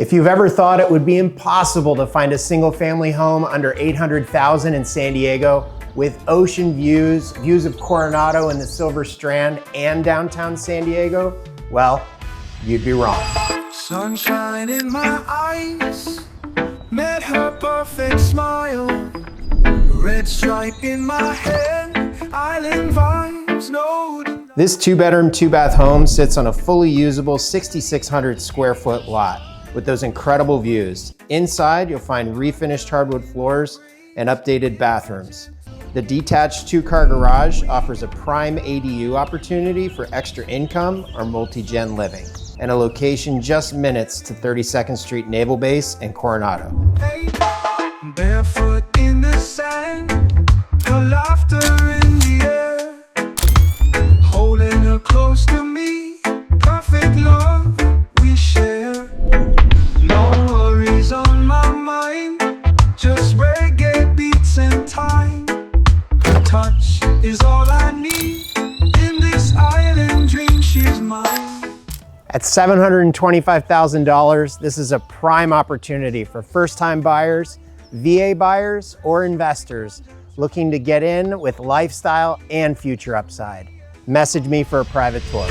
If you've ever thought it would be impossible to find a single family home under $800,000 in San Diego with ocean views, views of Coronado and the Silver Strand and downtown San Diego, well, you'd be wrong. Sunshine in my eyes, met her perfect smile. Red stripe in my head, island vibes, no. This 2-bedroom, 2-bath home sits on a fully usable 6,600 square foot lot with those incredible views. Inside, you'll find refinished hardwood floors and updated bathrooms. The detached 2-car garage offers a prime ADU opportunity for extra income or multi-gen living, and a location just minutes to 32nd Street Naval Base and Coronado. Hey, barefoot in the sand, her laughter in the air, holding her close to me, perfect love we share. No worries on my mind, just reggae beats and time. Her touch is all I need, in this island dream she's mine. At $725,000, this is a prime opportunity for first-time buyers, VA buyers, or investors looking to get in with lifestyle and future upside. Message me for a private tour.